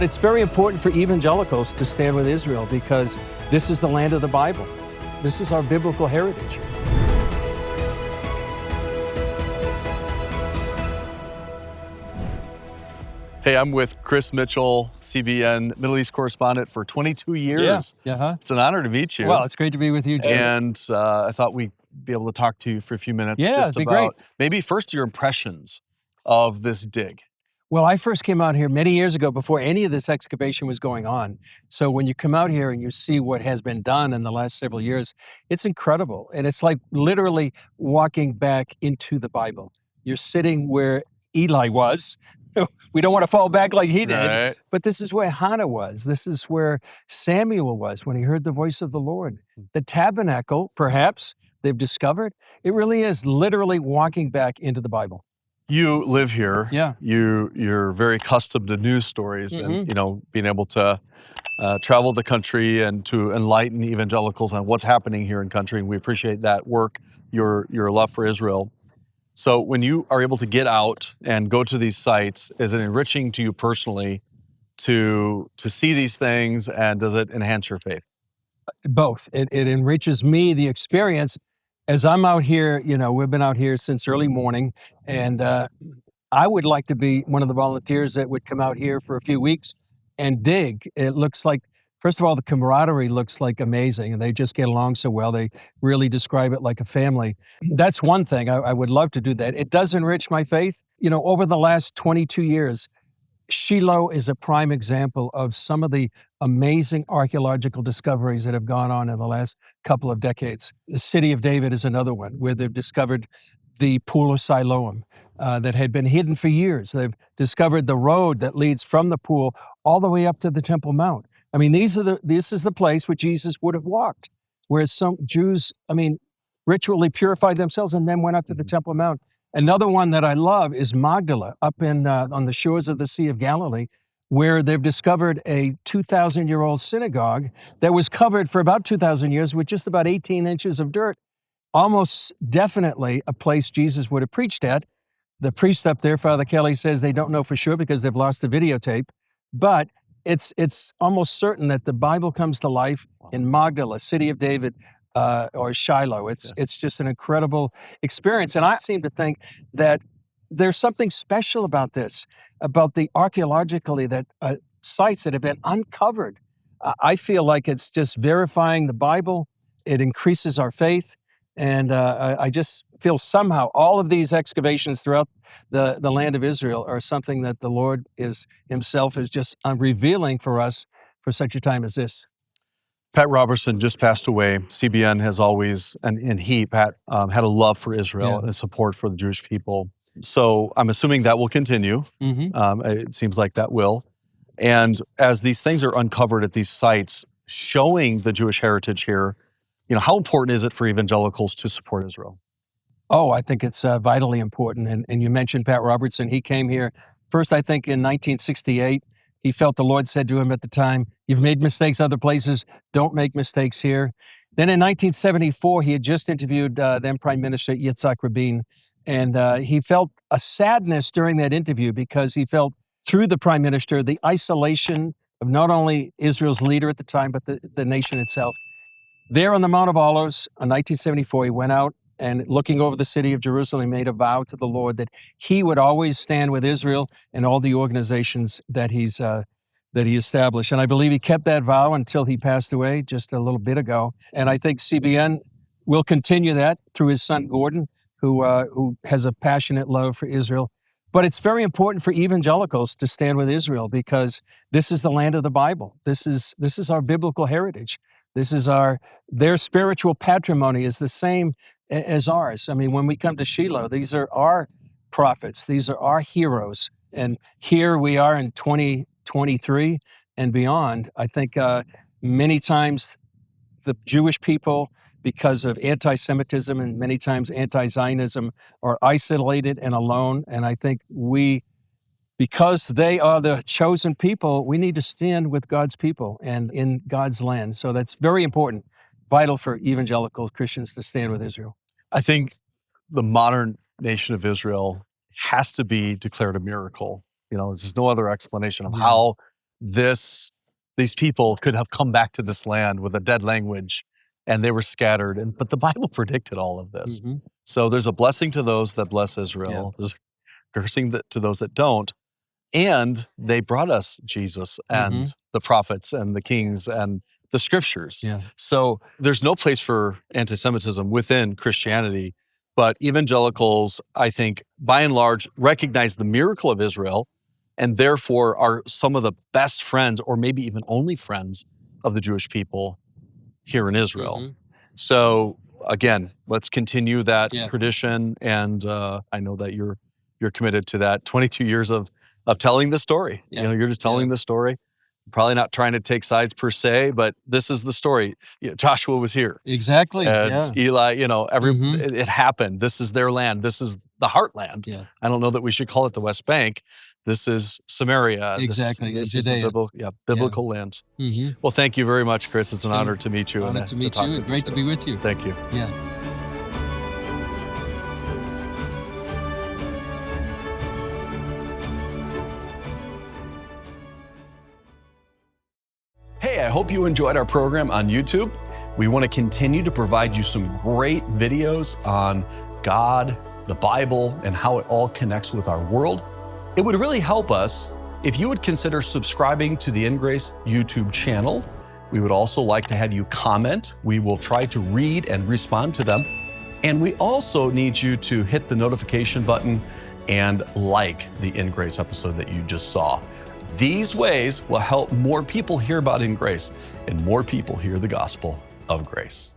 It's very important for evangelicals to stand with Israel because this is the land of the Bible. This is our biblical heritage. Hey, I'm with Chris Mitchell, CBN Middle East Correspondent for 22 years. Yeah. It's an honor to meet you. Well, it's great to be with you, Jim. And I thought we'd be able to talk to you for a few minutes just it'd be about great. maybe first your impressions of this dig. Well, I first came out here many years ago before any of this excavation was going on. So when you come out here and you see what has been done in the last several years, it's incredible. And it's like literally walking back into the Bible. You're sitting where Eli was. We don't want to fall back like he did, Right. but this is where Hannah was. This is where Samuel was when he heard the voice of the Lord. The tabernacle, perhaps, they've discovered, it really is literally walking back into the Bible. You live here. Yeah. You're very accustomed to news stories and, being able to travel the country and to enlighten evangelicals on what's happening here in country. And we appreciate that work, your love for Israel. So when you are able to get out and go to these sites, is it enriching to you personally to see these things, and does it enhance your faith? Both. It enriches me, the experience. As I'm out here, we've been out here since early morning, and I would like to be one of the volunteers that would come out here for a few weeks and dig. It looks like, first of all, the camaraderie looks like amazing, and they just get along so well. They really describe it like a family. That's one thing. I would love to do that. It does enrich my faith. Over the last 22 years, Shiloh is a prime example of some of the amazing archaeological discoveries that have gone on in the last couple of decades. The city of David is another one where they've discovered the pool of Siloam that had been hidden for years. They've discovered the road that leads from the pool all the way up to the Temple Mount. I mean, this is the place where Jesus would have walked, where some Jews, ritually purified themselves and then went up to the Temple Mount. Another one that I love is Magdala, up in on the shores of the Sea of Galilee, where they've discovered a 2,000-year-old synagogue that was covered for about 2,000 years with just about 18 inches of dirt. Almost definitely a place Jesus would have preached at. The priest up there, Father Kelly, says they don't know for sure because they've lost the videotape, but it's almost certain that the Bible comes to life in Magdala, city of David, or Shiloh. It's just an incredible experience. And I seem to think that there's something special about this, about the archaeologically that sites that have been uncovered. I feel like it's just verifying the Bible. It increases our faith. And I just feel somehow all of these excavations throughout the land of Israel are something that the Lord himself is just revealing for us for such a time as this. Pat Robertson just passed away. CBN has always, Pat, had a love for Israel and support for the Jewish people. So I'm assuming that will continue. It seems like that will. And as these things are uncovered at these sites, showing the Jewish heritage here, how important is it for evangelicals to support Israel? Oh, I think it's vitally important. And you mentioned Pat Robertson. He came here first, I think, in 1968. He felt the Lord said to him at the time, "You've made mistakes other places. Don't make mistakes here." Then in 1974, he had just interviewed then Prime Minister Yitzhak Rabin. And he felt a sadness during that interview because he felt through the Prime Minister, the isolation of not only Israel's leader at the time, but the nation itself. There on the Mount of Olives in 1974, he went out and looking over the city of Jerusalem, he made a vow to the Lord that he would always stand with Israel and all the organizations that he established. And I believe he kept that vow until he passed away just a little bit ago. And I think CBN will continue that through his son, Gordon, who has a passionate love for Israel. But it's very important for evangelicals to stand with Israel because this is the land of the Bible. This is our biblical heritage. This is their spiritual patrimony is the same as ours. I mean, when we come to Shiloh, these are our prophets. These are our heroes. And here we are in 2023 and beyond. I think many times the Jewish people, because of anti-Semitism and many times anti-Zionism, are isolated and alone. And I think because they are the chosen people, we need to stand with God's people and in God's land. So that's very important, vital for evangelical Christians to stand with Israel. I think the modern nation of Israel has to be declared a miracle. There's no other explanation of how these people could have come back to this land with a dead language, and they were scattered. But the Bible predicted all of this. Mm-hmm. So there's a blessing to those that bless Israel. There's a cursing to those that don't. And they brought us Jesus and the prophets and the kings and the scriptures. Yeah. So there's no place for anti-Semitism within Christianity, but evangelicals, I think, by and large, recognize the miracle of Israel and therefore are some of the best friends, or maybe even only friends, of the Jewish people here in Israel. So again, let's continue that tradition. And I know that you're committed to that. 22 years of telling the story. You know, you're just telling the story. Probably not trying to take sides per se, but this is the story. You know, Joshua was here. Exactly. And Eli, you know, it happened. This is their land. This is the heartland. Yeah. I don't know that we should call it the West Bank. This is Samaria. Exactly. This is the biblical land. Well, thank you very much, Chris. It's an honor to meet you. Honor to meet you. Great to be with you. Thank you. Yeah. Hey, I hope you enjoyed our program on YouTube. We want to continue to provide you some great videos on God, the Bible, and how it all connects with our world. It would really help us if you would consider subscribing to the InGrace YouTube channel. We would also like to have you comment. We will try to read and respond to them. And we also need you to hit the notification button and like the InGrace episode that you just saw. These ways will help more people hear about InGrace and more people hear the gospel of grace.